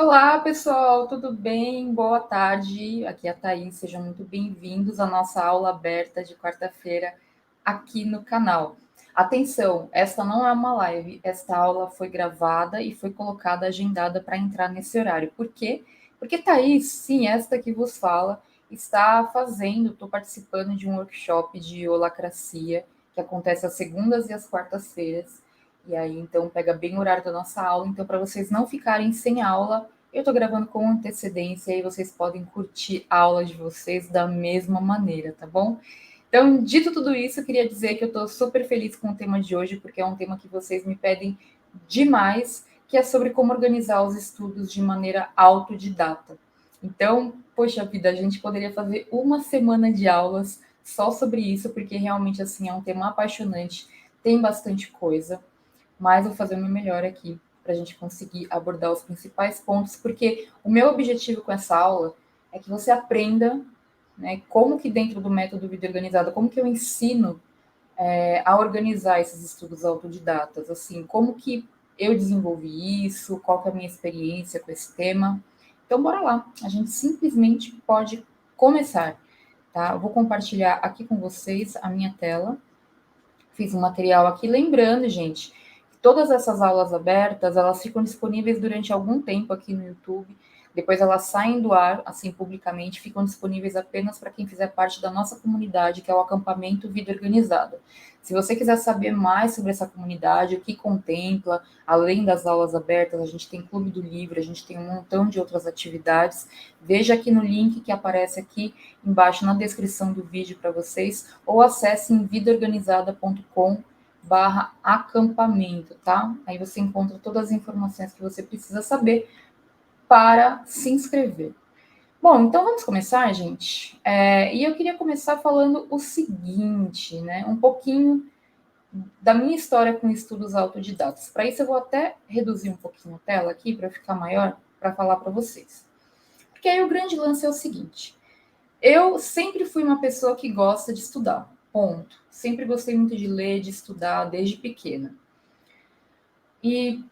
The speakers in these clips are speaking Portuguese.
Olá, pessoal, tudo bem? Boa tarde. Aqui é a Thaís, sejam muito bem-vindos à nossa aula aberta de quarta-feira aqui no canal. Atenção, esta não é uma live, esta aula foi gravada e foi colocada agendada para entrar nesse horário. Por quê? Porque Thaís, sim, esta que vos fala, estou participando de um workshop de holacracia que acontece às segundas e às quartas-feiras. E aí, então, pega bem o horário da nossa aula. Então, para vocês não ficarem sem aula, eu estou gravando com antecedência e vocês podem curtir a aula de vocês da mesma maneira, tá bom? Então, dito tudo isso, eu queria dizer que eu estou super feliz com o tema de hoje, porque é um tema que vocês me pedem demais, que é sobre como organizar os estudos de maneira autodidata. Então, poxa vida, a gente poderia fazer uma semana de aulas só sobre isso, porque realmente assim é um tema apaixonante, tem bastante coisa, mas vou fazer o meu melhor aqui para a gente conseguir abordar os principais pontos, porque o meu objetivo com essa aula é que você aprenda, né, como que dentro do método Vida Organizada, como que eu ensino a organizar esses estudos autodidatas, assim, como que eu desenvolvi isso, qual que é a minha experiência com esse tema. Então, bora lá, a gente simplesmente pode começar, tá? Eu vou compartilhar aqui com vocês a minha tela. Fiz um material aqui, lembrando, gente, que todas essas aulas abertas, elas ficam disponíveis durante algum tempo aqui no YouTube, depois elas saem do ar, assim, publicamente, ficam disponíveis apenas para quem fizer parte da nossa comunidade, que é o Acampamento Vida Organizada. Se você quiser saber mais sobre essa comunidade, o que contempla, além das aulas abertas, a gente tem Clube do Livro, a gente tem um montão de outras atividades, veja aqui no link que aparece aqui embaixo na descrição do vídeo para vocês, ou acesse em vidaorganizada.com/acampamento, tá? Aí você encontra todas as informações que você precisa saber para se inscrever. Bom, então vamos começar, gente. E eu queria começar falando o seguinte, né? Um pouquinho da minha história com estudos autodidatas. Para isso, eu vou até reduzir um pouquinho a tela aqui para ficar maior, para falar para vocês. Porque aí o grande lance é o seguinte: eu sempre fui uma pessoa que gosta de estudar, ponto. Sempre gostei muito de ler, de estudar, desde pequena. E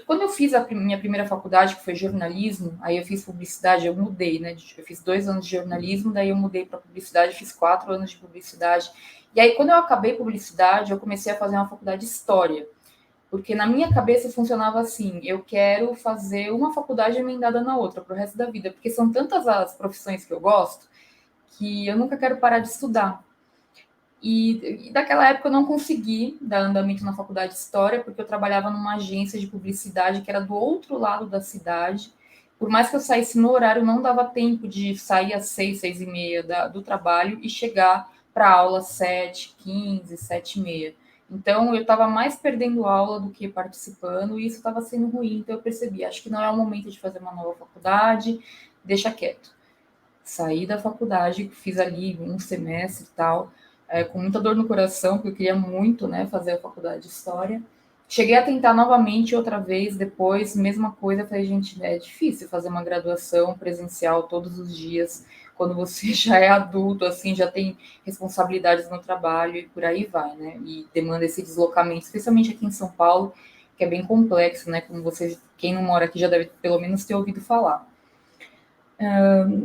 quando eu fiz a minha primeira faculdade, que foi jornalismo, aí eu fiz publicidade, eu mudei, né? Eu fiz 2 anos de jornalismo, daí eu mudei para publicidade, fiz 4 anos de publicidade. E aí, quando eu acabei publicidade, eu comecei a fazer uma faculdade de história. Porque na minha cabeça funcionava assim: eu quero fazer uma faculdade emendada na outra para o resto da vida, porque são tantas as profissões que eu gosto que eu nunca quero parar de estudar. E daquela época eu não consegui dar andamento na faculdade de História, porque eu trabalhava numa agência de publicidade que era do outro lado da cidade. Por mais que eu saísse no horário, não dava tempo de sair às 6, 6h30 do trabalho e chegar para a aula 7h15, 7h30. Então eu estava mais perdendo aula do que participando, e isso estava sendo ruim. Então eu percebi, acho que não é o momento de fazer uma nova faculdade, deixa quieto. Saí da faculdade, fiz ali um semestre e tal, com muita dor no coração, porque eu queria muito, né, fazer a faculdade de História. Cheguei a tentar novamente outra vez, depois, mesma coisa, falei, gente, é difícil fazer uma graduação presencial todos os dias, quando você já é adulto, assim, já tem responsabilidades no trabalho e por aí vai, né, e demanda esse deslocamento, especialmente aqui em São Paulo, que é bem complexo, né, como você, quem não mora aqui já deve pelo menos ter ouvido falar.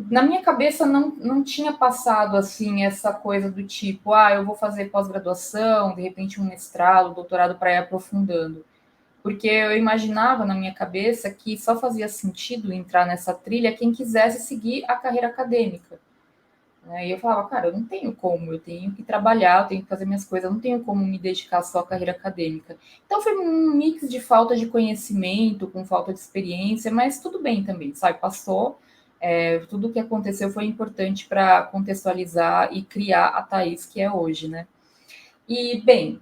Na minha cabeça não tinha passado assim essa coisa do tipo, eu vou fazer pós-graduação, de repente um mestrado, doutorado para ir aprofundando. Porque eu imaginava na minha cabeça que só fazia sentido entrar nessa trilha quem quisesse seguir a carreira acadêmica, né? E eu falava, cara, eu não tenho como, eu tenho que trabalhar, eu tenho que fazer minhas coisas, eu não tenho como me dedicar só à carreira acadêmica. Então foi um mix de falta de conhecimento, com falta de experiência, mas tudo bem também, sabe? Passou, tudo o que aconteceu foi importante para contextualizar e criar a Thaís que é hoje, né? E, bem,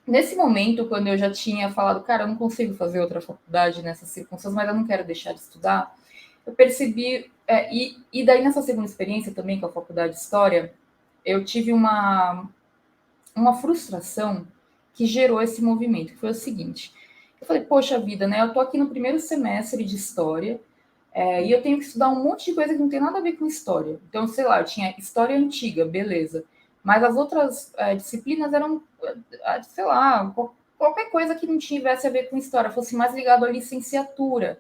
nesse momento, quando eu já tinha falado, cara, eu não consigo fazer outra faculdade nessas circunstâncias, mas eu não quero deixar de estudar, eu percebi, e daí nessa segunda experiência também, com a faculdade de História, eu tive uma frustração que gerou esse movimento, que foi o seguinte: eu falei, poxa vida, né? Eu tô aqui no primeiro semestre de História, e eu tenho que estudar um monte de coisa que não tem nada a ver com História. Então, sei lá, eu tinha História Antiga, beleza. Mas as outras disciplinas eram, sei lá, qualquer coisa que não tivesse a ver com História, fosse mais ligado à licenciatura,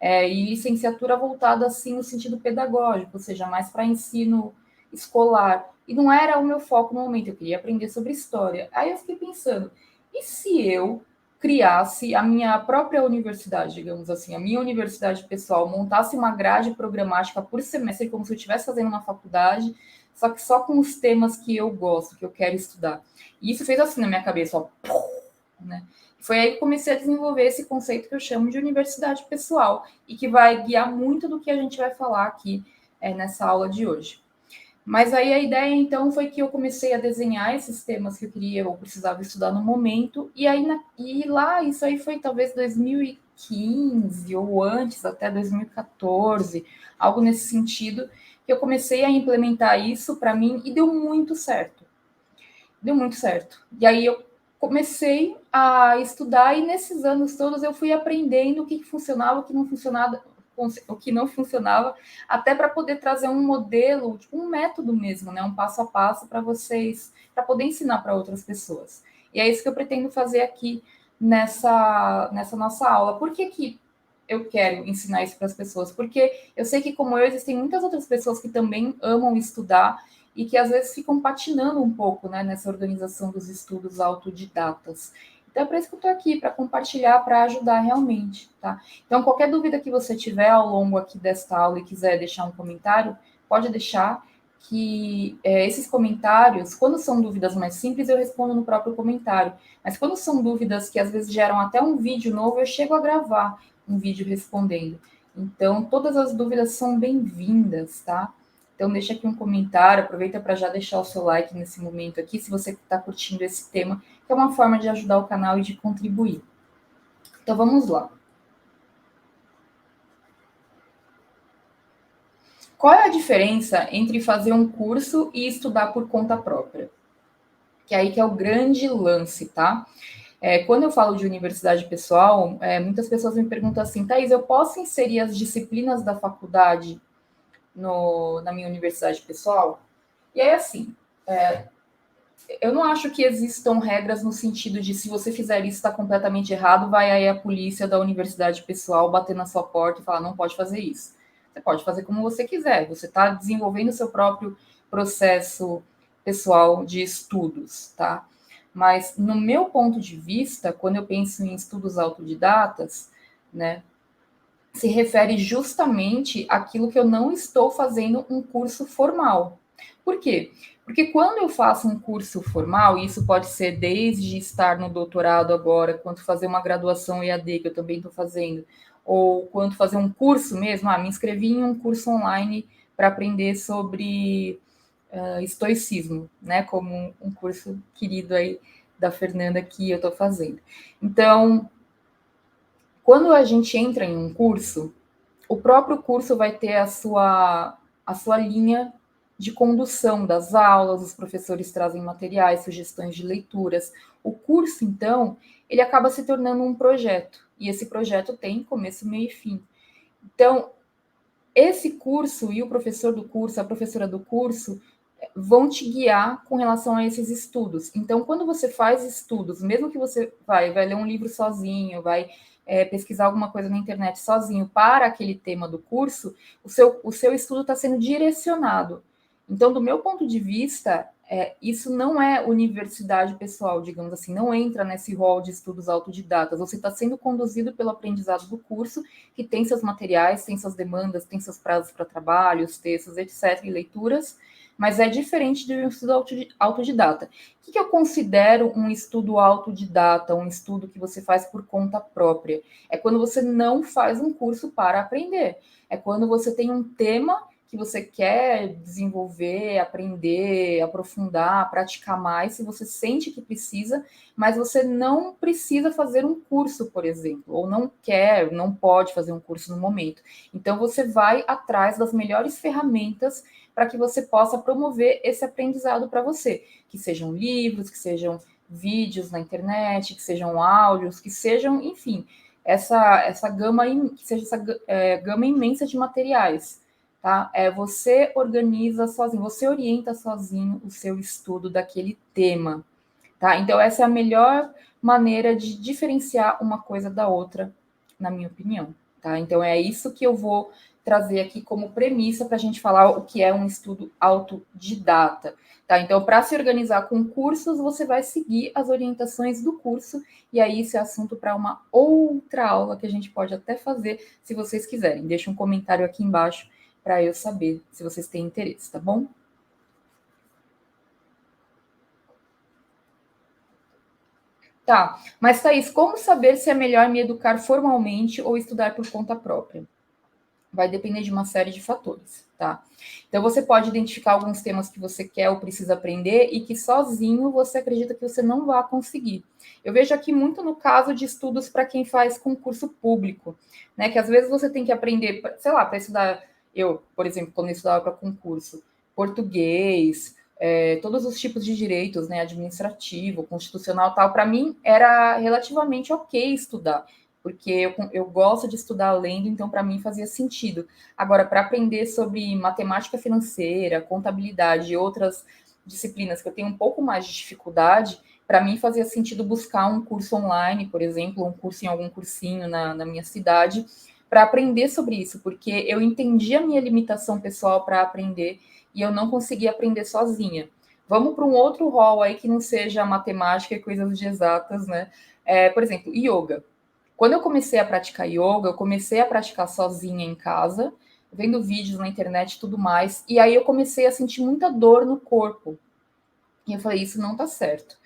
e licenciatura voltada assim no sentido pedagógico, ou seja, mais para ensino escolar. E não era o meu foco no momento, eu queria aprender sobre história. Aí eu fiquei pensando, e se eu criasse a minha própria universidade, digamos assim, a minha universidade pessoal, montasse uma grade programática por semestre, como se eu estivesse fazendo uma faculdade, só que só com os temas que eu gosto, que eu quero estudar. E isso fez assim na minha cabeça, ó, né? Foi aí que comecei a desenvolver esse conceito que eu chamo de universidade pessoal e que vai guiar muito do que a gente vai falar aqui nessa aula de hoje. Mas aí a ideia, então, foi que eu comecei a desenhar esses temas que eu queria ou precisava estudar no momento, e aí lá, isso aí foi talvez 2015 ou antes, até 2014, algo nesse sentido, que eu comecei a implementar isso para mim e deu muito certo. Deu muito certo. E aí eu comecei a estudar e nesses anos todos eu fui aprendendo o que funcionava, o que não funcionava, o que não funcionava, até para poder trazer um modelo, tipo um método mesmo, né, um passo a passo para vocês, para poder ensinar para outras pessoas. E é isso que eu pretendo fazer aqui nessa nossa aula. Por que que eu quero ensinar isso para as pessoas? Porque eu sei que, como eu, existem muitas outras pessoas que também amam estudar e que às vezes ficam patinando um pouco, né, nessa organização dos estudos autodidatas. Então, é para isso que eu estou aqui, para compartilhar, para ajudar realmente, tá? Então, qualquer dúvida que você tiver ao longo aqui desta aula e quiser deixar um comentário, pode deixar que esses comentários, quando são dúvidas mais simples, eu respondo no próprio comentário. Mas quando são dúvidas que às vezes geram até um vídeo novo, eu chego a gravar um vídeo respondendo. Então, todas as dúvidas são bem-vindas, tá? Então, deixa aqui um comentário, aproveita para já deixar o seu like nesse momento aqui, se você está curtindo esse tema, que é uma forma de ajudar o canal e de contribuir. Então, vamos lá. Qual é a diferença entre fazer um curso e estudar por conta própria? Que é aí que é o grande lance, tá? Quando eu falo de universidade pessoal, muitas pessoas me perguntam assim, Thaís, eu posso inserir as disciplinas da faculdade na minha universidade pessoal? E aí, assim, eu não acho que existam regras no sentido de se você fizer isso está completamente errado, vai aí a polícia da universidade pessoal bater na sua porta e falar não pode fazer isso. Você pode fazer como você quiser, você está desenvolvendo o seu próprio processo pessoal de estudos, tá? Mas no meu ponto de vista, quando eu penso em estudos autodidatas, né, se refere justamente àquilo que eu não estou fazendo um curso formal. Por quê? Porque quando eu faço um curso formal, e isso pode ser desde estar no doutorado agora, quanto fazer uma graduação EAD, que eu também estou fazendo, ou quanto fazer um curso mesmo, me inscrevi em um curso online para aprender sobre estoicismo, né? Como um curso querido aí da Fernanda que eu estou fazendo. Então, quando a gente entra em um curso, o próprio curso vai ter a sua linha de condução das aulas, os professores trazem materiais, sugestões de leituras. O curso, então, ele acaba se tornando um projeto, e esse projeto tem começo, meio e fim. Então, esse curso e o professor do curso, a professora do curso, vão te guiar com relação a esses estudos. Então, quando você faz estudos, mesmo que você vai ler um livro sozinho, vai pesquisar alguma coisa na internet sozinho para aquele tema do curso, o seu estudo está sendo direcionado. Então, do meu ponto de vista, isso não é universidade pessoal, digamos assim, não entra nesse rol de estudos autodidatas. Você está sendo conduzido pelo aprendizado do curso, que tem seus materiais, tem suas demandas, tem seus prazos para trabalhos, textos, etc., e leituras, mas é diferente de um estudo autodidata. O que eu considero um estudo autodidata, um estudo que você faz por conta própria? É quando você não faz um curso para aprender. É quando você tem um tema que você quer desenvolver, aprender, aprofundar, praticar mais, se você sente que precisa, mas você não precisa fazer um curso, por exemplo, ou não quer, não pode fazer um curso no momento. Então, você vai atrás das melhores ferramentas para que você possa promover esse aprendizado para você, que sejam livros, que sejam vídeos na internet, que sejam áudios, que sejam, enfim, essa gama, que seja essa gama imensa de materiais, tá? Você organiza sozinho, você orienta sozinho o seu estudo daquele tema, tá? Então, essa é a melhor maneira de diferenciar uma coisa da outra, na minha opinião. tá? Então, é isso que eu vou trazer aqui como premissa para a gente falar o que é um estudo autodidata, tá? Então, para se organizar com cursos, você vai seguir as orientações do curso, e aí isso é assunto para uma outra aula que a gente pode até fazer, se vocês quiserem. Deixa um comentário aqui embaixo para eu saber se vocês têm interesse, tá bom? Tá, mas Thaís, como saber se é melhor me educar formalmente ou estudar por conta própria? Vai depender de uma série de fatores, tá? Então você pode identificar alguns temas que você quer ou precisa aprender e que sozinho você acredita que você não vai conseguir. Eu vejo aqui muito no caso de estudos para quem faz concurso público, né? Que às vezes você tem que aprender, sei lá, para estudar. Eu, por exemplo, quando eu estudava para concurso, português, todos os tipos de direitos, né? Administrativo, constitucional, tal. Para mim era relativamente ok estudar porque eu gosto de estudar lendo, então para mim fazia sentido. Agora, para aprender sobre matemática financeira, contabilidade e outras disciplinas que eu tenho um pouco mais de dificuldade, para mim fazia sentido buscar um curso online, por exemplo, um curso em algum cursinho na minha cidade, para aprender sobre isso, porque eu entendi a minha limitação pessoal para aprender e eu não conseguia aprender sozinha. Vamos para um outro rol aí que não seja matemática e coisas de exatas, né? Por exemplo, yoga. Quando eu comecei a praticar yoga, eu comecei a praticar sozinha em casa, vendo vídeos na internet e tudo mais, e aí eu comecei a sentir muita dor no corpo. E eu falei, isso não tá certo.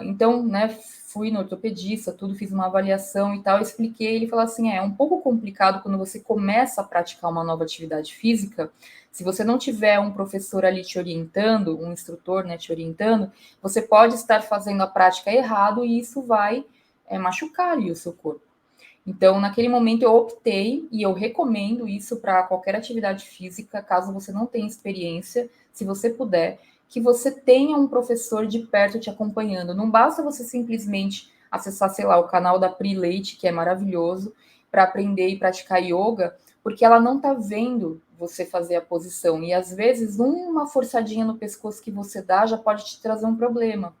Então, né, fui no ortopedista, tudo, fiz uma avaliação e tal, expliquei, ele falou assim, é um pouco complicado quando você começa a praticar uma nova atividade física, se você não tiver um professor ali te orientando, um instrutor, né, te orientando, você pode estar fazendo a prática errado e isso vai machucar ali o seu corpo. Então, naquele momento, eu optei e eu recomendo isso para qualquer atividade física, caso você não tenha experiência, se você puder, que você tenha um professor de perto te acompanhando. Não basta você simplesmente acessar, sei lá, o canal da Pri Leite, que é maravilhoso, para aprender e praticar yoga, porque ela não está vendo você fazer a posição. E às vezes, uma forçadinha no pescoço que você dá já pode te trazer um problema.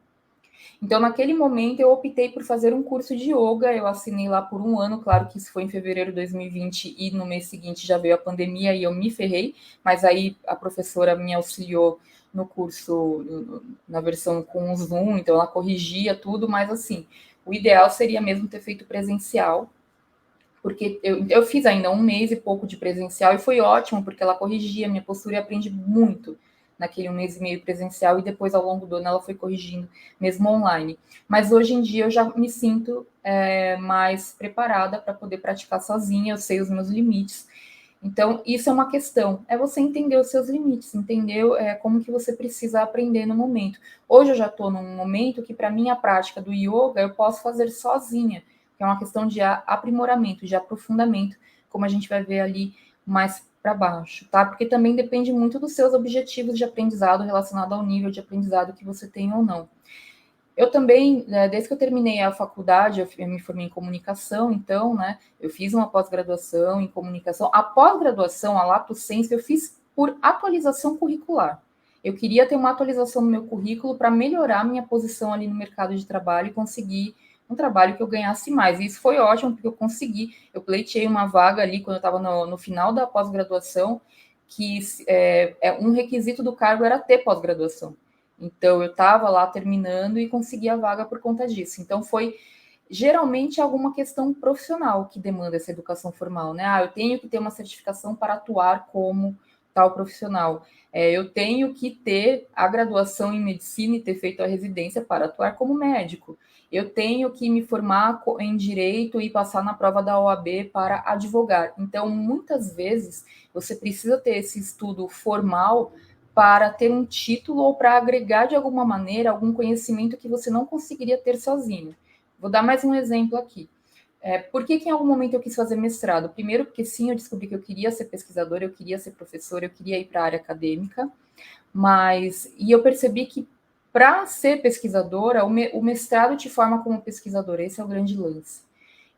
Então, naquele momento, eu optei por fazer um curso de yoga. Eu assinei lá por um ano, claro que isso foi em fevereiro de 2020 e no mês seguinte já veio a pandemia e eu me ferrei, mas aí a professora me auxiliou no curso, na versão com o Zoom, então ela corrigia tudo, mas assim, o ideal seria mesmo ter feito presencial, porque eu fiz ainda um mês e pouco de presencial e foi ótimo, porque ela corrigia a minha postura e aprendi muito naquele um mês e meio presencial e depois ao longo do ano ela foi corrigindo mesmo online. Mas hoje em dia eu já me sinto mais preparada para poder praticar sozinha, eu sei os meus limites. Então, isso é uma questão, é você entender os seus limites, entender como que você precisa aprender no momento. Hoje eu já estou num momento que, para mim, a prática do yoga eu posso fazer sozinha, que é uma questão de aprimoramento, de aprofundamento, como a gente vai ver ali mais para baixo, tá? Porque também depende muito dos seus objetivos de aprendizado relacionado ao nível de aprendizado que você tem ou não. Eu também, né, desde que eu terminei a faculdade, eu me formei em comunicação, então, né, eu fiz uma pós-graduação em comunicação. A pós-graduação, a Lato Sensu, eu fiz por atualização curricular. Eu queria ter uma atualização no meu currículo para melhorar a minha posição ali no mercado de trabalho e conseguir um trabalho que eu ganhasse mais. E isso foi ótimo, porque eu consegui. Eu pleiteei uma vaga ali quando eu estava no final da pós-graduação, que um requisito do cargo era ter pós-graduação. Então, eu estava lá terminando e consegui a vaga por conta disso. Então, foi geralmente alguma questão profissional que demanda essa educação formal, né? Eu tenho que ter uma certificação para atuar como tal profissional. Eu tenho que ter a graduação em medicina e ter feito a residência para atuar como médico. Eu tenho que me formar em direito e passar na prova da OAB para advogar. Então, muitas vezes, você precisa ter esse estudo formal para ter um título ou para agregar de alguma maneira algum conhecimento que você não conseguiria ter sozinho. Vou dar mais um exemplo aqui. Por que em algum momento eu quis fazer mestrado? Primeiro, porque sim, eu descobri que eu queria ser pesquisadora, eu queria ser professora, eu queria ir para a área acadêmica, e eu percebi que para ser pesquisadora, o mestrado te forma como pesquisadora, esse é o grande lance.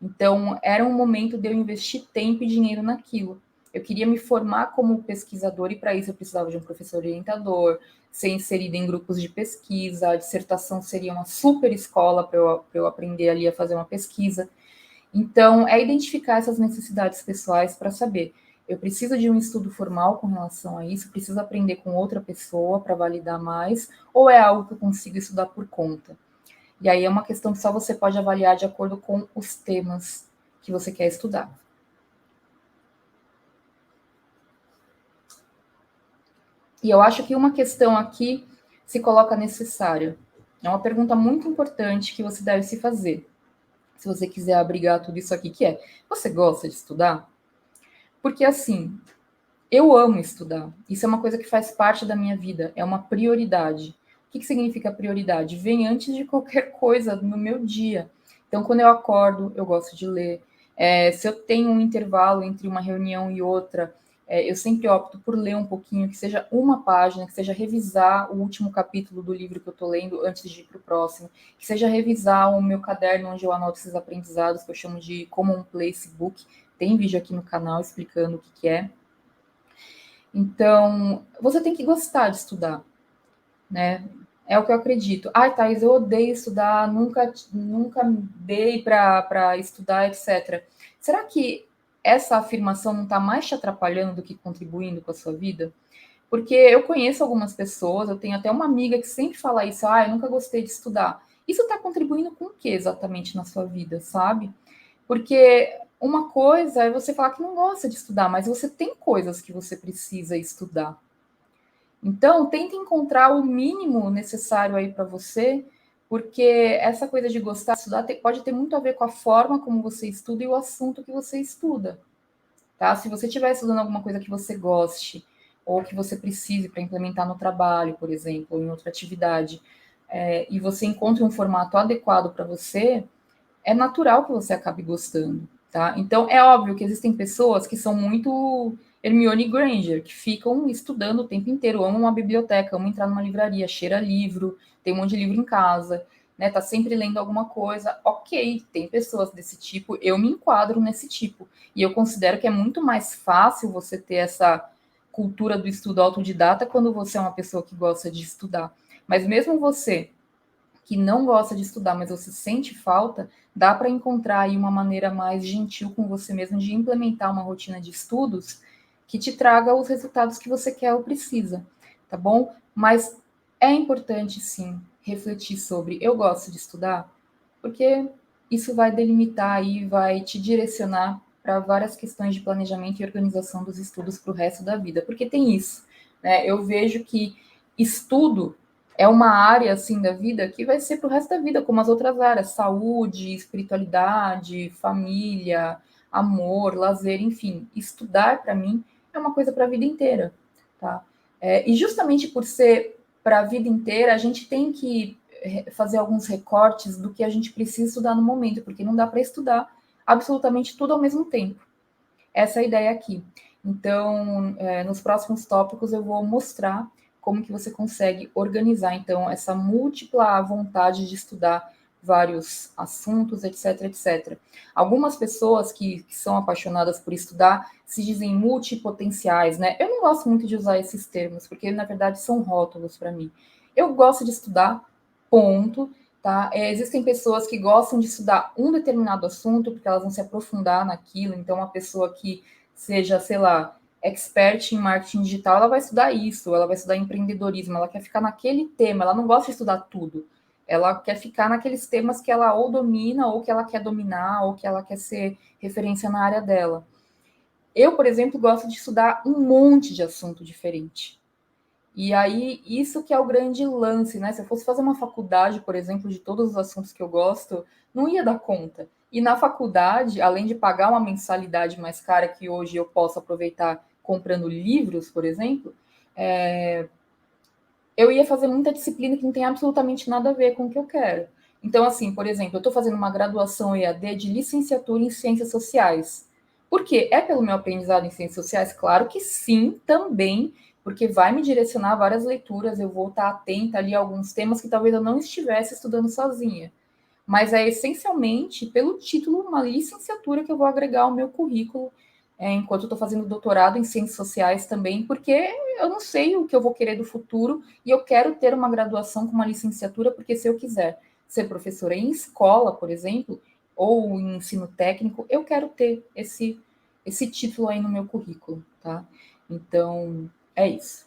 Então, era um momento de eu investir tempo e dinheiro naquilo. Eu queria me formar como pesquisador e para isso eu precisava de um professor orientador, ser inserida em grupos de pesquisa, a dissertação seria uma super escola para eu aprender ali a fazer uma pesquisa. Então, é identificar essas necessidades pessoais para saber, eu preciso de um estudo formal com relação a isso, preciso aprender com outra pessoa para validar mais, ou é algo que eu consigo estudar por conta? E aí é uma questão que só você pode avaliar de acordo com os temas que você quer estudar. E eu acho que uma questão aqui se coloca necessária. É uma pergunta muito importante que você deve se fazer, se você quiser abrigar tudo isso aqui, que é: você gosta de estudar? Porque assim, eu amo estudar. Isso é uma coisa que faz parte da minha vida, é uma prioridade. O que significa prioridade? Vem antes de qualquer coisa no meu dia. Então, quando eu acordo, eu gosto de ler. Se eu tenho um intervalo entre uma reunião e outra, eu sempre opto por ler um pouquinho, que seja uma página, que seja revisar o último capítulo do livro que eu estou lendo antes de ir para o próximo, que seja revisar o meu caderno onde eu anoto esses aprendizados, que eu chamo de Commonplace Book. Tem vídeo aqui no canal explicando o que é. Então, você tem que gostar de estudar, né? É o que eu acredito. Ai, Thaís, eu odeio estudar, nunca dei para estudar, etc. Será que essa afirmação não está mais te atrapalhando do que contribuindo com a sua vida? Porque eu conheço algumas pessoas, eu tenho até uma amiga que sempre fala isso, eu nunca gostei de estudar. Isso está contribuindo com o que exatamente na sua vida, sabe? Porque uma coisa é você falar que não gosta de estudar, mas você tem coisas que você precisa estudar. Então, tenta encontrar o mínimo necessário aí para você, porque essa coisa de gostar de estudar pode ter muito a ver com a forma como você estuda e o assunto que você estuda, tá? Se você estiver estudando alguma coisa que você goste, ou que você precise para implementar no trabalho, por exemplo, ou em outra atividade, e você encontra um formato adequado para você, é natural que você acabe gostando, tá? Então, é óbvio que existem pessoas que são muito Hermione Granger, que ficam estudando o tempo inteiro, amam uma biblioteca, amam entrar numa livraria, cheira livro, tem um monte de livro em casa, né? Tá sempre lendo alguma coisa. Ok, tem pessoas desse tipo, eu me enquadro nesse tipo. E eu considero que é muito mais fácil você ter essa cultura do estudo autodidata quando você é uma pessoa que gosta de estudar. Mas mesmo você que não gosta de estudar, mas você sente falta, dá para encontrar aí uma maneira mais gentil com você mesmo de implementar uma rotina de estudos que te traga os resultados que você quer ou precisa, tá bom? Mas é importante sim refletir sobre eu gosto de estudar, porque isso vai delimitar e vai te direcionar para várias questões de planejamento e organização dos estudos para o resto da vida, porque tem isso, né? Eu vejo que estudo é uma área assim da vida que vai ser para o resto da vida, como as outras áreas, saúde, espiritualidade, família, amor, lazer, enfim. Estudar para mim é uma coisa para a vida inteira, tá? E justamente por ser para a vida inteira, a gente tem que fazer alguns recortes do que a gente precisa estudar no momento, porque não dá para estudar absolutamente tudo ao mesmo tempo. Essa é a ideia aqui. Então, nos próximos tópicos eu vou mostrar como que você consegue organizar, então, essa múltipla vontade de estudar vários assuntos, etc, etc. Algumas pessoas que são apaixonadas por estudar se dizem multipotenciais, né? Eu não gosto muito de usar esses termos, porque, na verdade, são rótulos para mim. Eu gosto de estudar, ponto, tá? Existem pessoas que gostam de estudar um determinado assunto, porque elas vão se aprofundar naquilo, então, uma pessoa que seja, sei lá, expert em marketing digital, ela vai estudar isso, ela vai estudar empreendedorismo, ela quer ficar naquele tema, ela não gosta de estudar tudo. Ela quer ficar naqueles temas que ela ou domina, ou que ela quer dominar, ou que ela quer ser referência na área dela. Eu, por exemplo, gosto de estudar um monte de assunto diferente. E aí, isso que é o grande lance, né? Se eu fosse fazer uma faculdade, por exemplo, de todos os assuntos que eu gosto, não ia dar conta. E na faculdade, além de pagar uma mensalidade mais cara que hoje eu posso aproveitar comprando livros, por exemplo, eu ia fazer muita disciplina que não tem absolutamente nada a ver com o que eu quero. Então, assim, por exemplo, eu estou fazendo uma graduação EAD de licenciatura em Ciências Sociais. Por quê? É pelo meu aprendizado em Ciências Sociais? Claro que sim, também, porque vai me direcionar a várias leituras, eu vou estar atenta ali a alguns temas que talvez eu não estivesse estudando sozinha. Mas é essencialmente pelo título, uma licenciatura que eu vou agregar ao meu currículo, enquanto eu estou fazendo doutorado em ciências sociais também, porque eu não sei o que eu vou querer do futuro e eu quero ter uma graduação com uma licenciatura, porque se eu quiser ser professora em escola, por exemplo, ou em ensino técnico, eu quero ter esse título aí no meu currículo, tá? Então, é isso.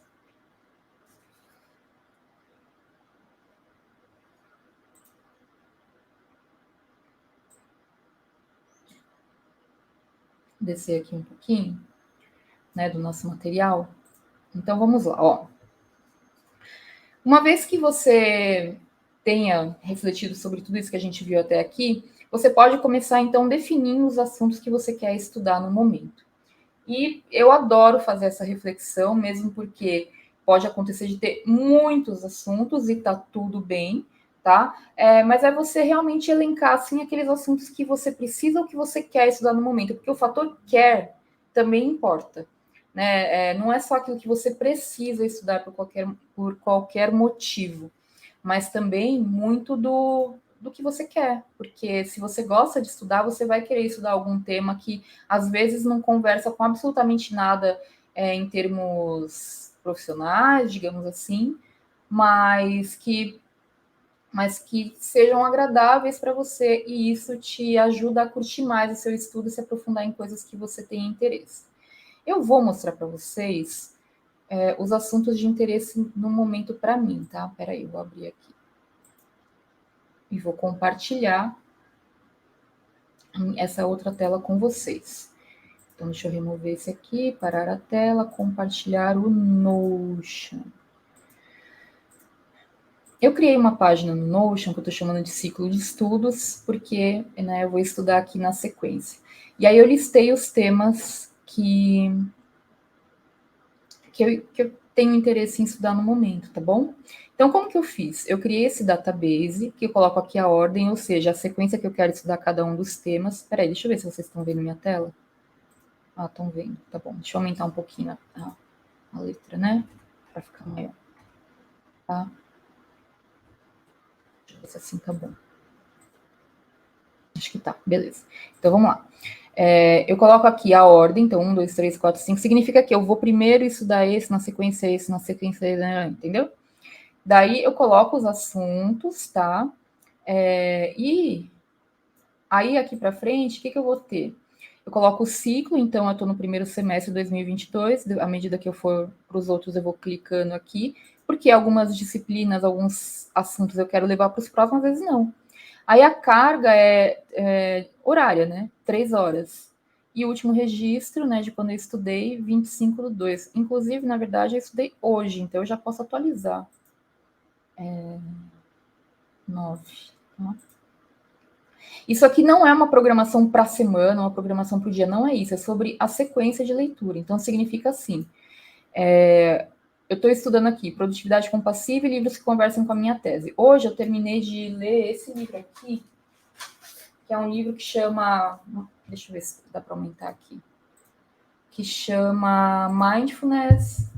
Descer aqui um pouquinho, né, do nosso material. Então, vamos lá, ó. Uma vez que você tenha refletido sobre tudo isso que a gente viu até aqui, você pode começar, então, definindo os assuntos que você quer estudar no momento. E eu adoro fazer essa reflexão, mesmo porque pode acontecer de ter muitos assuntos e tá tudo bem, tá? Mas é você realmente elencar, assim, aqueles assuntos que você precisa ou que você quer estudar no momento, porque o fator quer também importa, né? Não é só aquilo que você precisa estudar por qualquer motivo, mas também muito do que você quer, porque se você gosta de estudar, você vai querer estudar algum tema que às vezes não conversa com absolutamente nada em termos profissionais, digamos assim, mas que, mas que sejam agradáveis para você e isso te ajuda a curtir mais o seu estudo e se aprofundar em coisas que você tem interesse. Eu vou mostrar para vocês os assuntos de interesse no momento para mim, tá? Peraí, eu vou abrir aqui e vou compartilhar essa outra tela com vocês. Então, deixa eu remover esse aqui, parar a tela, compartilhar o Notion. Eu criei uma página no Notion que eu estou chamando de ciclo de estudos, porque né, eu vou estudar aqui na sequência. E aí eu listei os temas que eu tenho interesse em estudar no momento, tá bom? Então, como que eu fiz? Eu criei esse database, que eu coloco aqui a ordem, ou seja, a sequência que eu quero estudar cada um dos temas. Peraí, deixa eu ver se vocês estão vendo minha tela. Ah, estão vendo, tá bom. Deixa eu aumentar um pouquinho a letra, né? Para ficar maior, tá? Deixa eu ver se assim tá bom. Acho que tá, beleza. Então, vamos lá. Eu coloco aqui a ordem, então, 1, 2, 3, 4, 5, significa que eu vou primeiro estudar esse, na sequência esse, na sequência esse, entendeu? Daí eu coloco os assuntos, tá? E aí aqui para frente, o que eu vou ter? Eu coloco o ciclo, então eu estou no primeiro semestre de 2022, à medida que eu for para os outros, eu vou clicando aqui, porque algumas disciplinas, alguns assuntos eu quero levar para os próximos, às vezes não. Aí a carga é horária, né? 3 horas. E o último registro, né, de quando eu estudei, 25/2. Inclusive, na verdade, eu estudei hoje, então eu já posso atualizar. 9. Tá? Isso aqui não é uma programação para a semana, uma programação para o dia, não é isso. É sobre a sequência de leitura. Então, significa assim: eu estou estudando aqui produtividade compassiva e livros que conversam com a minha tese. Hoje eu terminei de ler esse livro aqui, que é um livro que chama. Deixa eu ver se dá para aumentar aqui. Que chama Mindfulness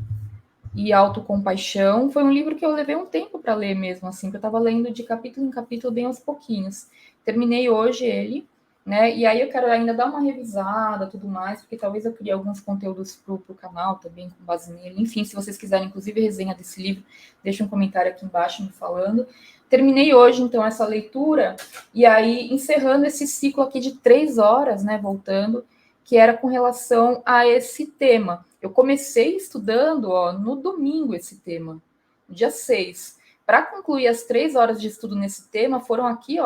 e Autocompaixão. Foi um livro que eu levei um tempo para ler mesmo, assim, que eu estava lendo de capítulo em capítulo bem aos pouquinhos. Terminei hoje ele, né? E aí eu quero ainda dar uma revisada, tudo mais, porque talvez eu crie alguns conteúdos pro canal também com base nele. Enfim, se vocês quiserem, inclusive, resenha desse livro, deixa um comentário aqui embaixo me falando. Terminei hoje, então, essa leitura, e aí, encerrando esse ciclo aqui de 3 horas, né? Voltando, que era com relação a esse tema. Eu comecei estudando no domingo esse tema, dia 6. Para concluir as 3 horas de estudo nesse tema, foram aqui,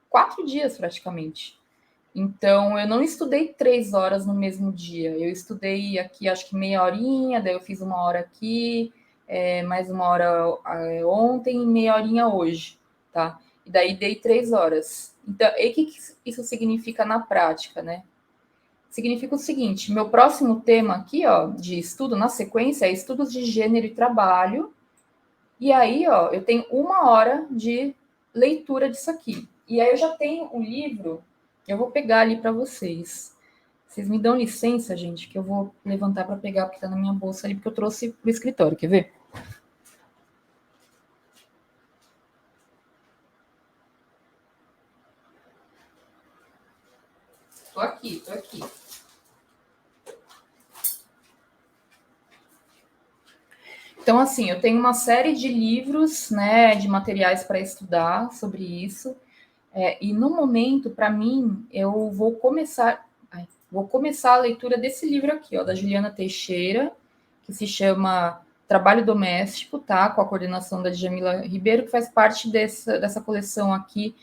4 dias praticamente. Então, eu não estudei 3 horas no mesmo dia. Eu estudei aqui, acho que meia horinha, daí eu fiz uma hora aqui, mais uma hora ontem e meia horinha hoje, tá? E daí dei 3 horas. Então, e o que isso significa na prática, né? Significa o seguinte: meu próximo tema aqui, de estudo na sequência é estudos de gênero e trabalho. E aí, eu tenho 1 hora de leitura disso aqui. E aí eu já tenho um livro, eu vou pegar ali para vocês. Vocês me dão licença, gente, que eu vou levantar para pegar, porque está na minha bolsa ali, porque eu trouxe para o escritório. Quer ver? Tô aqui, tô aqui. Então, assim, eu tenho uma série de livros, né, de materiais para estudar sobre isso. E no momento, para mim, eu vou começar a leitura desse livro aqui, ó, da Juliana Teixeira, que se chama Trabalho Doméstico, tá? Com a coordenação da Djamila Ribeiro, que faz parte dessa coleção aqui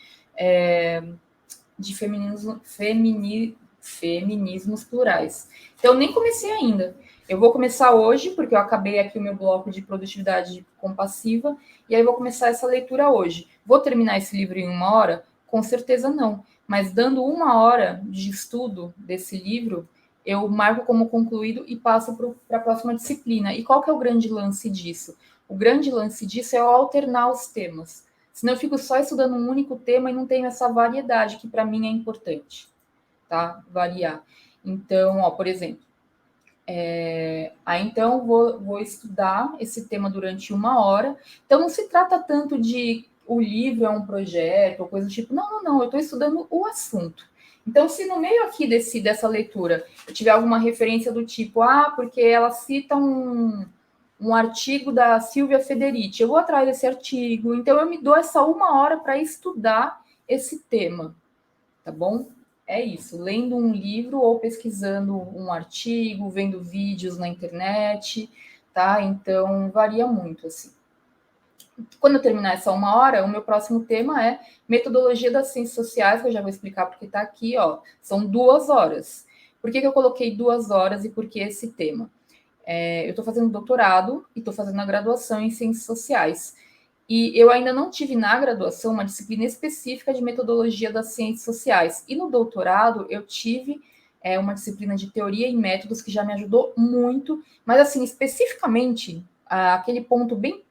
de feminismos plurais. Então, eu nem comecei ainda. Eu vou começar hoje, porque eu acabei aqui o meu bloco de produtividade compassiva, e aí eu vou começar essa leitura hoje. Vou terminar esse livro em 1 hora? Com certeza não. Mas dando 1 hora de estudo desse livro, eu marco como concluído e passo para a próxima disciplina. E qual que é o grande lance disso? O grande lance disso é eu alternar os temas. Senão eu fico só estudando um único tema e não tenho essa variedade, que para mim é importante, tá? Variar. Então, ó, por exemplo, então vou estudar esse tema durante 1 hora. Então não se trata tanto de o livro é um projeto ou coisa do tipo. Não, eu estou estudando o assunto. Então, se no meio aqui dessa leitura eu tiver alguma referência do tipo, porque ela cita um artigo da Silvia Federici, eu vou atrás desse artigo, então eu me dou essa 1 hora para estudar esse tema, tá bom? É isso, lendo um livro ou pesquisando um artigo, vendo vídeos na internet, tá? Então varia muito, assim. Quando eu terminar essa 1 hora, o meu próximo tema é metodologia das ciências sociais, que eu já vou explicar porque está aqui, ó. São 2 horas. Por que eu coloquei 2 horas e por que esse tema? Eu estou fazendo doutorado e estou fazendo a graduação em ciências sociais. E eu ainda não tive na graduação uma disciplina específica de metodologia das ciências sociais. E no doutorado eu tive uma disciplina de teoria e métodos que já me ajudou muito, mas assim, especificamente, aquele ponto bem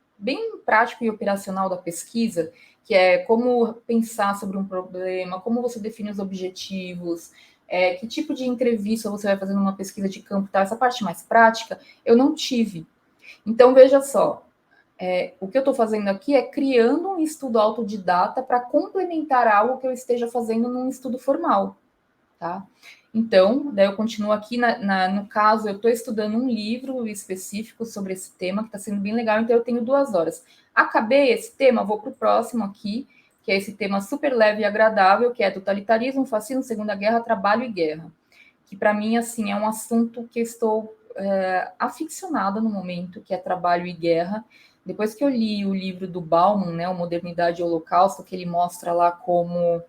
prático e operacional da pesquisa, que é como pensar sobre um problema, como você define os objetivos, que tipo de entrevista você vai fazer numa pesquisa de campo, tá? Essa parte mais prática, eu não tive. Então, veja só, o que eu estou fazendo aqui é criando um estudo autodidata para complementar algo que eu esteja fazendo num estudo formal, tá? Então, daí eu continuo aqui, no caso, eu estou estudando um livro específico sobre esse tema, que está sendo bem legal, então eu tenho 2 horas. Acabei esse tema, vou para o próximo aqui, que é esse tema super leve e agradável, que é totalitarismo, fascismo, Segunda Guerra, trabalho e guerra. Que para mim, assim, é um assunto que eu estou aficionada no momento, que é trabalho e guerra. Depois que eu li o livro do Bauman, né, o Modernidade e Holocausto, que ele mostra lá como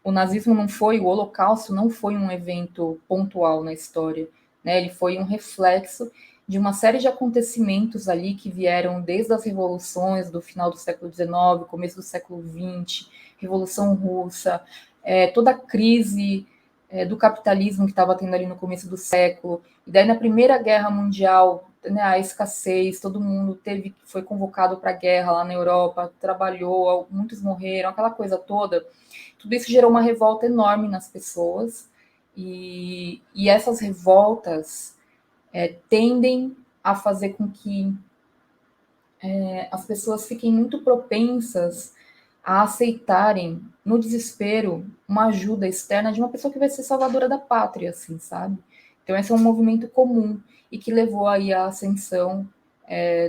o nazismo não foi, o Holocausto não foi um evento pontual na história, né? Ele foi um reflexo de uma série de acontecimentos ali que vieram desde as revoluções do final do século XIX, começo do século XX, Revolução Russa, toda a crise do capitalismo que estava tendo ali no começo do século, e daí na Primeira Guerra Mundial, né, a escassez, todo mundo foi convocado para a guerra lá na Europa, trabalhou, muitos morreram, aquela coisa toda. Tudo isso gerou uma revolta enorme nas pessoas, e essas revoltas tendem a fazer com que as pessoas fiquem muito propensas a aceitarem, no desespero, uma ajuda externa de uma pessoa que vai ser salvadora da pátria, assim, sabe? Então, esse é um movimento comum e que levou aí à ascensão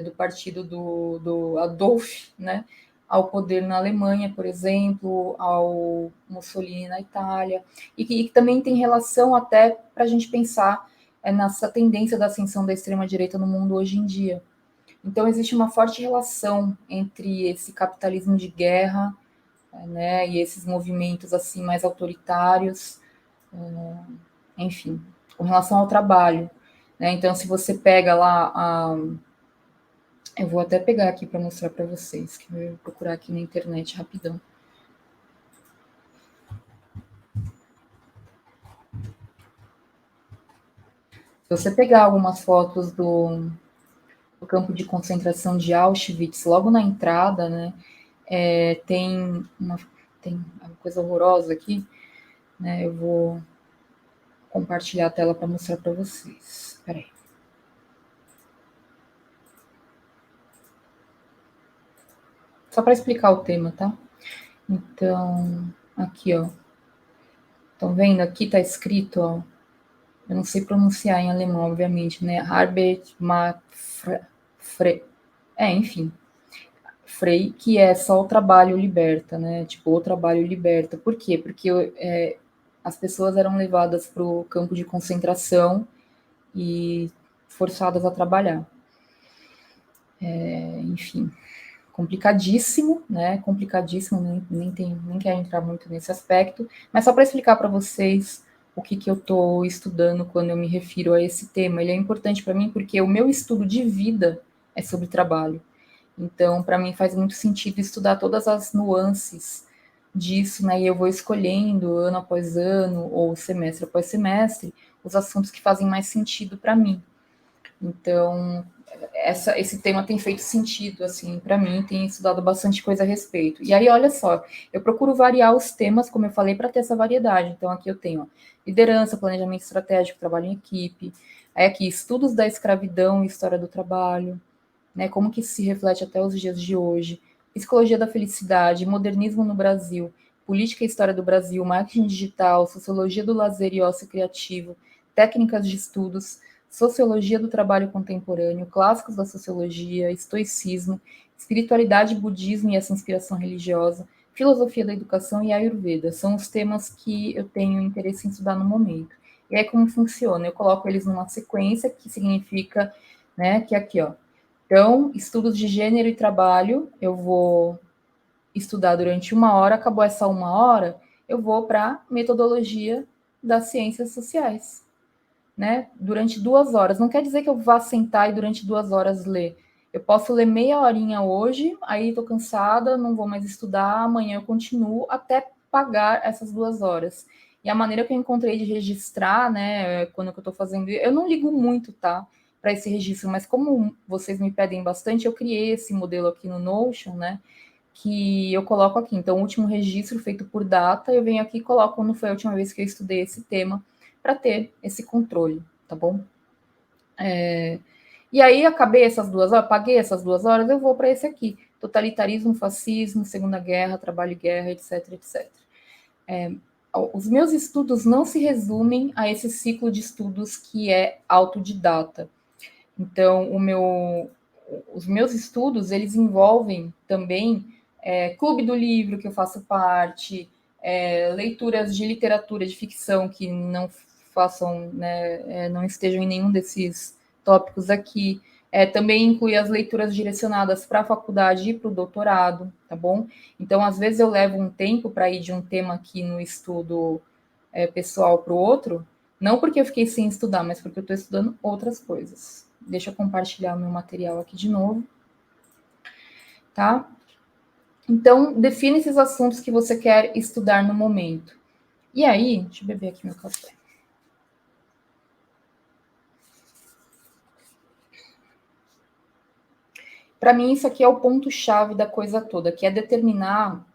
do partido do Adolf, né, ao poder na Alemanha, por exemplo, ao Mussolini na Itália, e que também tem relação até para a gente pensar nessa tendência da ascensão da extrema-direita no mundo hoje em dia. Então, existe uma forte relação entre esse capitalismo de guerra, né, e esses movimentos assim mais autoritários, enfim, com relação ao trabalho. Né? Então, se você pega lá, eu vou até pegar aqui para mostrar para vocês, que eu vou procurar aqui na internet rapidão. Se você pegar algumas fotos do campo de concentração de Auschwitz, logo na entrada, né, tem uma coisa horrorosa aqui, né? Eu vou compartilhar a tela para mostrar para vocês. Espera aí. Só para explicar o tema, tá? Então, aqui, ó. Estão vendo? Aqui está escrito, ó. Eu não sei pronunciar em alemão, obviamente, né? Arbeit macht frei. Enfim. Frei, que é só o trabalho liberta, né? Tipo, o trabalho liberta. Por quê? Porque as pessoas eram levadas para o campo de concentração e forçadas a trabalhar. Enfim, complicadíssimo, né? Complicadíssimo, nem quero entrar muito nesse aspecto, mas só para explicar para vocês o que eu estou estudando quando eu me refiro a esse tema. Ele é importante para mim porque o meu estudo de vida é sobre trabalho. Então, para mim faz muito sentido estudar todas as nuances disso, né? E eu vou escolhendo ano após ano ou semestre após semestre os assuntos que fazem mais sentido para mim. Então, esse tema tem feito sentido, assim, para mim, tem estudado bastante coisa a respeito. E aí, olha só, eu procuro variar os temas, como eu falei, para ter essa variedade. Então, aqui eu tenho ó, liderança, planejamento estratégico, trabalho em equipe. Aí aqui, estudos da escravidão e história do trabalho, né, como que isso se reflete até os dias de hoje. Psicologia da felicidade, modernismo no Brasil, política e história do Brasil, marketing digital, sociologia do lazer e ócio criativo, técnicas de estudos, sociologia do trabalho contemporâneo, clássicos da sociologia, estoicismo, espiritualidade, budismo e essa inspiração religiosa, filosofia da educação e Ayurveda. São os temas que eu tenho interesse em estudar no momento. E aí como funciona? Eu coloco eles numa sequência que significa, né, que aqui, ó, então, estudos de gênero e trabalho, eu vou estudar durante 1 hora, acabou essa 1 hora, eu vou para metodologia das ciências sociais, né? Durante 2 horas. Não quer dizer que eu vá sentar e durante 2 horas ler. Eu posso ler meia horinha hoje, aí estou cansada, não vou mais estudar, amanhã eu continuo até pagar essas 2 horas. E a maneira que eu encontrei de registrar, né, quando eu estou fazendo, eu não ligo muito, tá, para esse registro, mas como vocês me pedem bastante, eu criei esse modelo aqui no Notion, né, que eu coloco aqui. Então, o último registro feito por data, eu venho aqui e coloco quando foi a última vez que eu estudei esse tema, para ter esse controle, tá bom? E aí, acabei essas 2 horas, paguei essas 2 horas, eu vou para esse aqui: totalitarismo, fascismo, Segunda Guerra, trabalho e guerra, etc, etc. Os meus estudos não se resumem a esse ciclo de estudos que é autodidata. Então, os meus estudos, eles envolvem também clube do livro, que eu faço parte, leituras de literatura, de ficção, que não façam, né, não estejam em nenhum desses tópicos aqui. Também inclui as leituras direcionadas para a faculdade e para o doutorado, tá bom? Então, às vezes eu levo um tempo para ir de um tema aqui no estudo pessoal para o outro, não porque eu fiquei sem estudar, mas porque eu estou estudando outras coisas. Deixa eu compartilhar o meu material aqui de novo, tá? Então, define esses assuntos que você quer estudar no momento. E aí, deixa eu beber aqui meu café. Para mim, isso aqui é o ponto-chave da coisa toda, que é determinar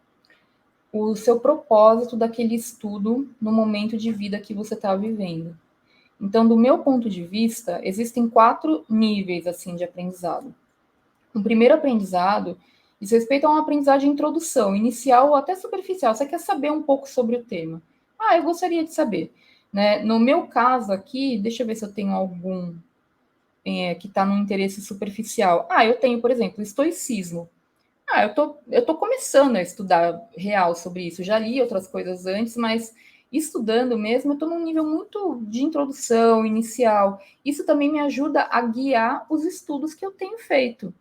o seu propósito daquele estudo no momento de vida que você está vivendo. Então, do meu ponto de vista, existem 4 níveis assim de aprendizado. O primeiro aprendizado diz respeito a uma aprendizagem de introdução, inicial ou até superficial. Você quer saber um pouco sobre o tema? Ah, eu gostaria de saber. Né? No meu caso aqui, deixa eu ver se eu tenho algum que está no interesse superficial. Ah, eu tenho, por exemplo, estoicismo. Ah, eu tô começando a estudar real sobre isso. Já li outras coisas antes, mas estudando mesmo, eu estou num nível muito de introdução, inicial. Isso também me ajuda a guiar os estudos que eu tenho feito.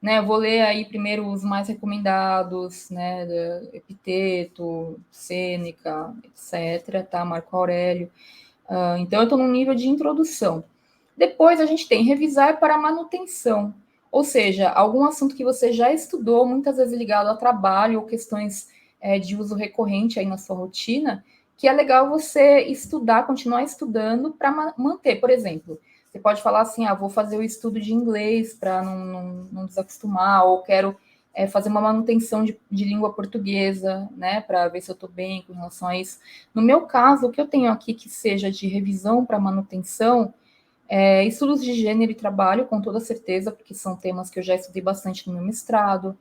Né, eu vou ler aí primeiro os mais recomendados, né, Epiteto, Sêneca, etc., tá, Marco Aurélio. Então, eu estou num nível de introdução. Depois, a gente tem revisar para manutenção, ou seja, algum assunto que você já estudou, muitas vezes ligado a trabalho ou questões de uso recorrente aí na sua rotina, que é legal você estudar, continuar estudando para manter. Por exemplo, você pode falar assim, vou fazer o estudo de inglês para não desacostumar, ou quero fazer uma manutenção de língua portuguesa, né, para ver se eu estou bem com relação a isso. No meu caso, o que eu tenho aqui que seja de revisão para manutenção, estudos de gênero e trabalho, com toda certeza, porque são temas que eu já estudei bastante no meu mestrado,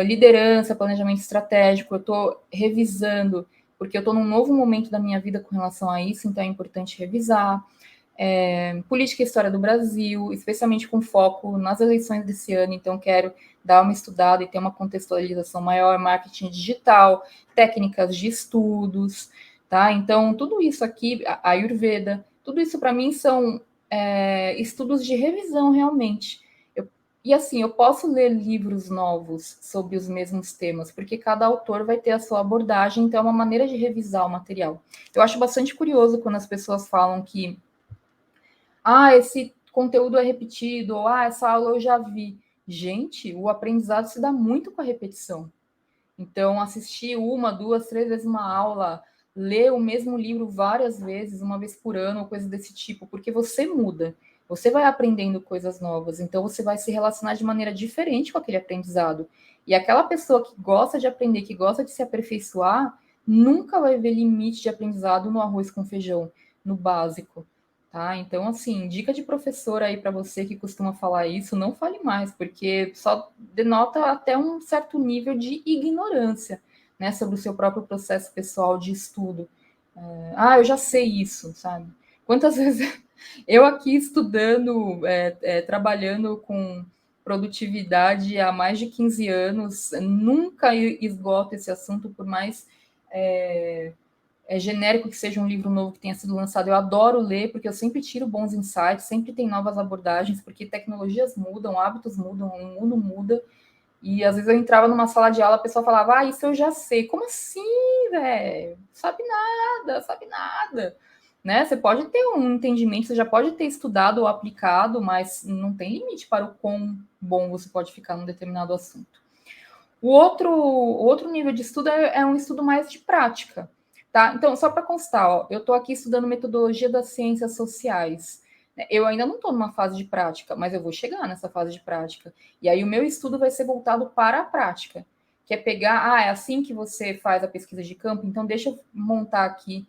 liderança, planejamento estratégico, eu estou revisando, porque eu estou num novo momento da minha vida com relação a isso, então é importante revisar. política e história do Brasil, especialmente com foco nas eleições desse ano, então quero dar uma estudada e ter uma contextualização maior, marketing digital, técnicas de estudos, tá? Então, tudo isso aqui, a Ayurveda, tudo isso para mim são estudos de revisão realmente. E assim, eu posso ler livros novos sobre os mesmos temas, porque cada autor vai ter a sua abordagem, então é uma maneira de revisar o material. Eu acho bastante curioso quando as pessoas falam que esse conteúdo é repetido, ou essa aula eu já vi. Gente, o aprendizado se dá muito com a repetição. Então, assistir uma, duas, três vezes uma aula, ler o mesmo livro várias vezes, uma vez por ano, ou coisa desse tipo, porque você muda, você vai aprendendo coisas novas, então você vai se relacionar de maneira diferente com aquele aprendizado. E aquela pessoa que gosta de aprender, que gosta de se aperfeiçoar, nunca vai ver limite de aprendizado no arroz com feijão, no básico. Tá? Então, assim, dica de professor aí para você que costuma falar isso, não fale mais, porque só denota até um certo nível de ignorância, né, sobre o seu próprio processo pessoal de estudo. Eu já sei isso, sabe? Quantas vezes eu aqui estudando, trabalhando com produtividade há mais de 15 anos, nunca esgoto esse assunto, por mais genérico que seja um livro novo que tenha sido lançado, eu adoro ler, porque eu sempre tiro bons insights, sempre tem novas abordagens, porque tecnologias mudam, hábitos mudam, o mundo muda, e às vezes eu entrava numa sala de aula, a pessoa falava, isso eu já sei. Como assim, velho? Sabe nada, sabe nada. Né? Você pode ter um entendimento, você já pode ter estudado ou aplicado, mas não tem limite para o quão bom você pode ficar num determinado assunto. O outro nível de estudo é um estudo mais de prática, tá? Então, só para constar, ó, eu estou aqui estudando metodologia das ciências sociais. Eu ainda não estou numa fase de prática, mas eu vou chegar nessa fase de prática. E aí o meu estudo vai ser voltado para a prática, que é pegar, é assim que você faz a pesquisa de campo, então deixa eu montar aqui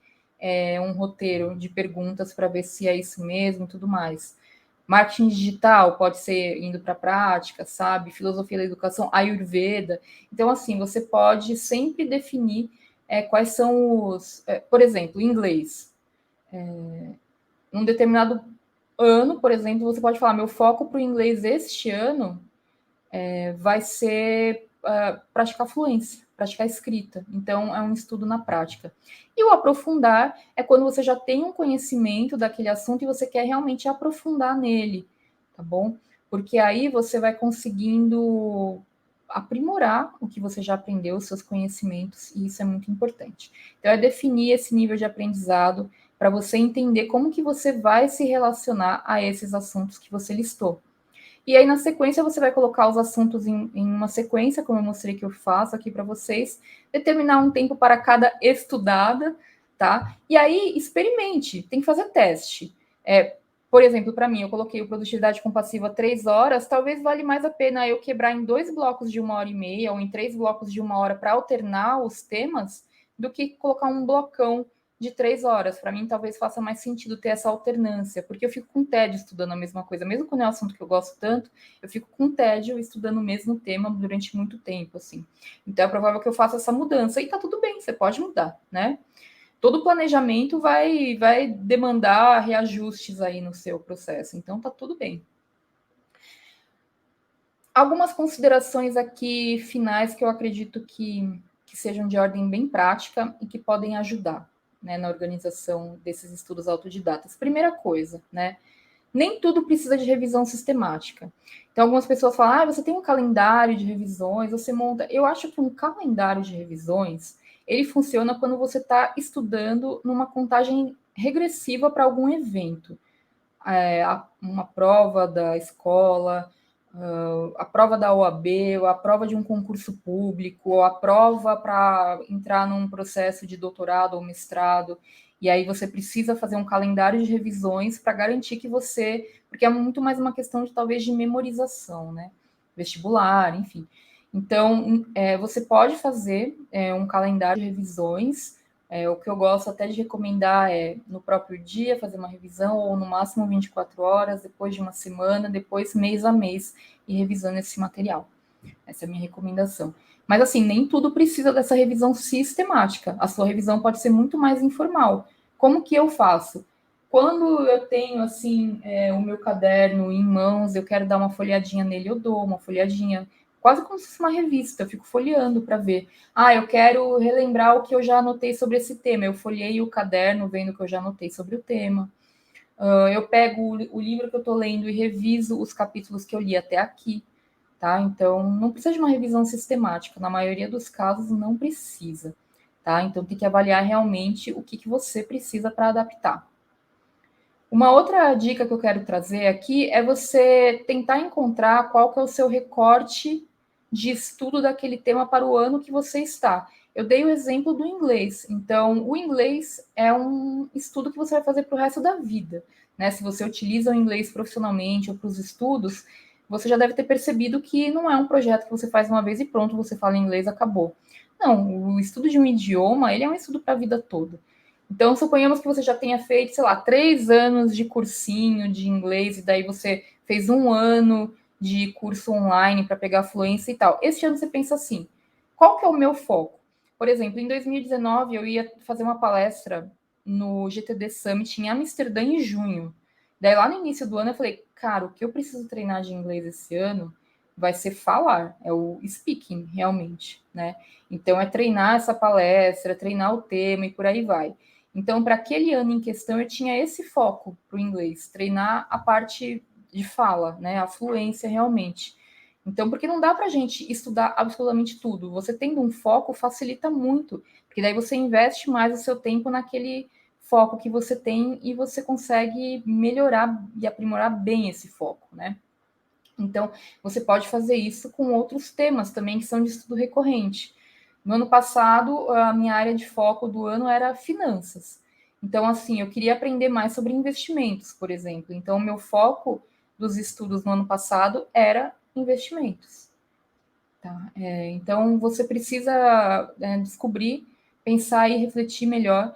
um roteiro de perguntas para ver se é isso mesmo e tudo mais. Marketing digital pode ser indo para a prática, sabe? Filosofia da educação, Ayurveda. Então, assim, você pode sempre definir quais são os. Por exemplo, inglês. Num determinado ano, por exemplo, você pode falar: meu foco para o inglês este ano vai ser praticar fluência, praticar escrita. Então, é um estudo na prática. E o aprofundar é quando você já tem um conhecimento daquele assunto e você quer realmente aprofundar nele, tá bom? Porque aí você vai conseguindo aprimorar o que você já aprendeu, os seus conhecimentos, e isso é muito importante. Então, é definir esse nível de aprendizado para você entender como que você vai se relacionar a esses assuntos que você listou. E aí, na sequência, você vai colocar os assuntos em uma sequência, como eu mostrei que eu faço aqui para vocês, determinar um tempo para cada estudada, tá? E aí, experimente, tem que fazer teste. Por exemplo, para mim, eu coloquei o produtividade compassiva 3 horas, talvez vale mais a pena eu quebrar em 2 blocos de 1h30 ou em 3 blocos de 1 hora para alternar os temas, do que colocar um blocão de 3 horas. Para mim, talvez faça mais sentido ter essa alternância, porque eu fico com tédio estudando a mesma coisa. Mesmo quando é um assunto que eu gosto tanto, eu fico com tédio estudando o mesmo tema durante muito tempo, assim. Então, é provável que eu faça essa mudança. E tá tudo bem, você pode mudar, né? Todo planejamento vai demandar reajustes aí no seu processo. Então, tá tudo bem. Algumas considerações aqui finais que eu acredito que sejam de ordem bem prática e que podem ajudar, né, na organização desses estudos autodidatas. Primeira coisa, né? Nem tudo precisa de revisão sistemática. Então, algumas pessoas falam, você tem um calendário de revisões, você monta. Eu acho que um calendário de revisões, ele funciona quando você está estudando numa contagem regressiva para algum evento. Uma prova da escola, a prova da OAB, ou a prova de um concurso público, ou a prova para entrar num processo de doutorado ou mestrado, e aí você precisa fazer um calendário de revisões para garantir que você, porque é muito mais uma questão de talvez de memorização, né? Vestibular, enfim. Então, você pode fazer um calendário de revisões. O que eu gosto até de recomendar é no próprio dia fazer uma revisão, ou no máximo 24 horas, depois de uma semana, depois mês a mês, e revisando esse material. Essa é a minha recomendação. Mas, assim, nem tudo precisa dessa revisão sistemática. A sua revisão pode ser muito mais informal. Como que eu faço? Quando eu tenho, assim, o meu caderno em mãos, eu quero dar uma folhadinha nele, eu dou uma folhadinha, quase como se fosse uma revista, eu fico folheando para ver. Ah, eu quero relembrar o que eu já anotei sobre esse tema, eu folhei o caderno vendo o que eu já anotei sobre o tema. Eu pego o livro que eu estou lendo e reviso os capítulos que eu li até aqui, tá? Então, não precisa de uma revisão sistemática, na maioria dos casos não precisa, tá? Então, tem que avaliar realmente o que você precisa para adaptar. Uma outra dica que eu quero trazer aqui é você tentar encontrar qual que é o seu recorte de estudo daquele tema para o ano que você está. Eu dei o exemplo do inglês. Então, o inglês é um estudo que você vai fazer para o resto da vida, né? Se você utiliza o inglês profissionalmente ou para os estudos, você já deve ter percebido que não é um projeto que você faz uma vez e pronto, você fala inglês, acabou. Não, o estudo de um idioma, ele é um estudo para a vida toda. Então, suponhamos que você já tenha feito, sei lá, 3 anos de cursinho de inglês, e daí você fez 1 ano de curso online para pegar fluência e tal. Este ano você pensa assim: qual que é o meu foco? Por exemplo, em 2019 eu ia fazer uma palestra no GTD Summit em Amsterdã em junho. Daí lá no início do ano eu falei, cara, o que eu preciso treinar de inglês esse ano vai ser falar, é o speaking, realmente, né? Então é treinar essa palestra, treinar o tema e por aí vai. Então, para aquele ano em questão, eu tinha esse foco para o inglês, treinar a parte de fala, né, a fluência realmente. Então, porque não dá para a gente estudar absolutamente tudo. Você tendo um foco facilita muito, porque daí você investe mais o seu tempo naquele foco que você tem e você consegue melhorar e aprimorar bem esse foco, né? Então, você pode fazer isso com outros temas também que são de estudo recorrente. No ano passado, a minha área de foco do ano era finanças. Então, assim, eu queria aprender mais sobre investimentos, por exemplo. Então, o meu foco dos estudos no ano passado era investimentos. Tá? Então, você precisa descobrir, pensar e refletir melhor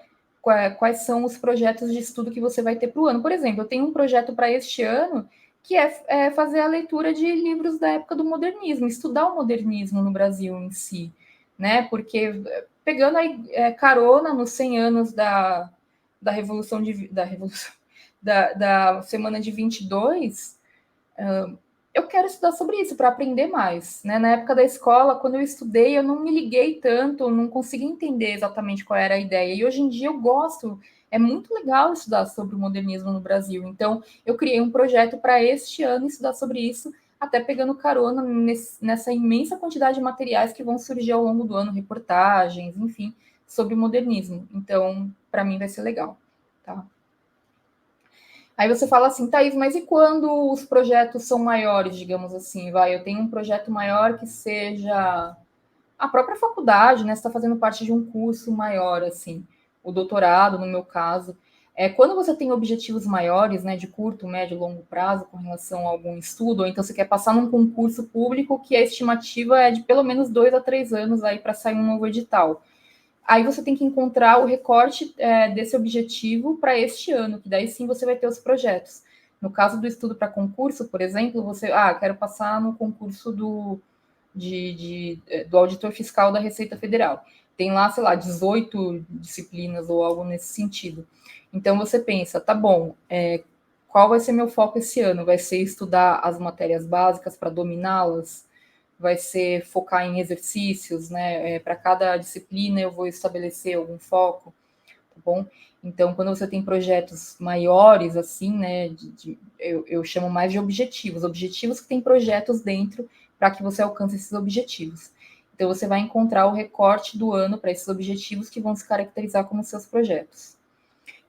quais são os projetos de estudo que você vai ter para o ano. Por exemplo, eu tenho um projeto para este ano que é fazer a leitura de livros da época do modernismo, estudar o modernismo no Brasil em si, né? Porque pegando aí carona nos 100 anos da Revolução da Semana de 22, eu quero estudar sobre isso para aprender mais, né? Na época da escola, quando eu estudei, eu não me liguei tanto, não consegui entender exatamente qual era a ideia. E hoje em dia eu gosto, é muito legal estudar sobre o modernismo no Brasil. Então, eu criei um projeto para este ano estudar sobre isso, até pegando carona nessa imensa quantidade de materiais que vão surgir ao longo do ano, reportagens, enfim, sobre o modernismo. Então, para mim vai ser legal, tá? Aí você fala assim, Thaís, mas e quando os projetos são maiores, digamos assim, vai? Eu tenho um projeto maior que seja a própria faculdade, né? Você está fazendo parte de um curso maior, assim, o doutorado, no meu caso. Quando você tem objetivos maiores, né, de curto, médio, longo prazo, com relação a algum estudo, ou então você quer passar num concurso público que a estimativa é de pelo menos 2 a 3 anos aí para sair um novo edital. Aí você tem que encontrar o recorte desse objetivo para este ano, que daí sim você vai ter os projetos. No caso do estudo para concurso, por exemplo, você, quero passar no concurso do auditor fiscal da Receita Federal. Tem lá, sei lá, 18 disciplinas ou algo nesse sentido. Então você pensa, tá bom, qual vai ser meu foco esse ano? Vai ser estudar as matérias básicas para dominá-las? Vai ser focar em exercícios, né? Para cada disciplina eu vou estabelecer algum foco, tá bom? Então, quando você tem projetos maiores, assim, né, eu chamo mais de objetivos, objetivos que têm projetos dentro para que você alcance esses objetivos. Então, você vai encontrar o recorte do ano para esses objetivos que vão se caracterizar como seus projetos.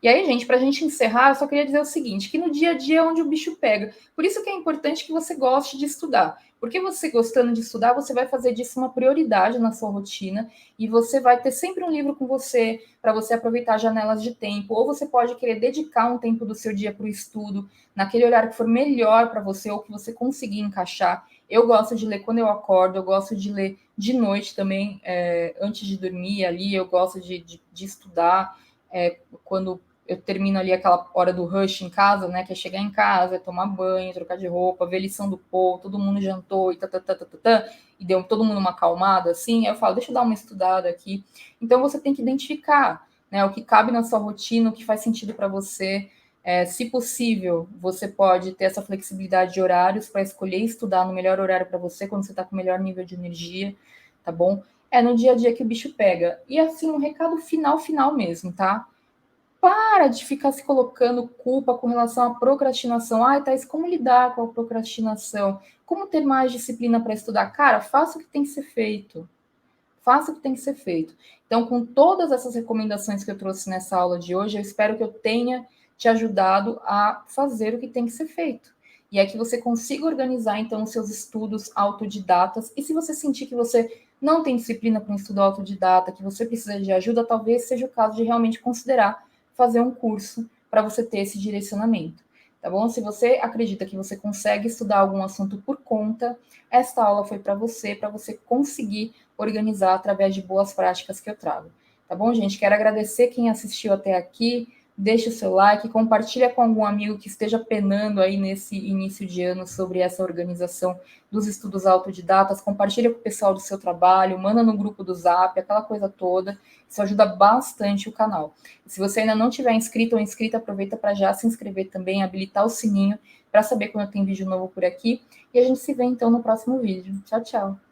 E aí, gente, para a gente encerrar, eu só queria dizer o seguinte, que no dia a dia é onde o bicho pega. Por isso que é importante que você goste de estudar. Porque você gostando de estudar, você vai fazer disso uma prioridade na sua rotina e você vai ter sempre um livro com você para você aproveitar janelas de tempo. Ou você pode querer dedicar um tempo do seu dia para o estudo, naquele horário que for melhor para você ou que você conseguir encaixar. Eu gosto de ler quando eu acordo, eu gosto de ler de noite também, antes de dormir ali, eu gosto de estudar quando eu termino ali aquela hora do rush em casa, né? Que é chegar em casa, tomar banho, trocar de roupa, ver lição do povo, todo mundo jantou e e deu todo mundo uma acalmada, assim. Aí eu falo, deixa eu dar uma estudada aqui. Então você tem que identificar, né? O que cabe na sua rotina, o que faz sentido para você. Se possível, você pode ter essa flexibilidade de horários para escolher estudar no melhor horário para você, quando você está com o melhor nível de energia, tá bom? É no dia a dia que o bicho pega. E assim, um recado final mesmo, tá? Para de ficar se colocando culpa com relação à procrastinação. Ai, Thaís, como lidar com a procrastinação? Como ter mais disciplina para estudar? Cara, faça o que tem que ser feito. Faça o que tem que ser feito. Então, com todas essas recomendações que eu trouxe nessa aula de hoje, eu espero que eu tenha te ajudado a fazer o que tem que ser feito. E é que você consiga organizar, então, os seus estudos autodidatas. E se você sentir que você não tem disciplina para um estudo autodidata, que você precisa de ajuda, talvez seja o caso de realmente considerar fazer um curso para você ter esse direcionamento. Tá bom? Se você acredita que você consegue estudar algum assunto por conta, esta aula foi para você conseguir organizar através de boas práticas que eu trago. Tá bom, gente? Quero agradecer quem assistiu até aqui. Deixe o seu like, compartilha com algum amigo que esteja penando aí nesse início de ano sobre essa organização dos estudos autodidatas, compartilha com o pessoal do seu trabalho, manda no grupo do Zap, aquela coisa toda. Isso ajuda bastante o canal. E se você ainda não tiver inscrito ou inscrita, aproveita para já se inscrever também, habilitar o sininho para saber quando tem vídeo novo por aqui. E a gente se vê então no próximo vídeo. Tchau, tchau.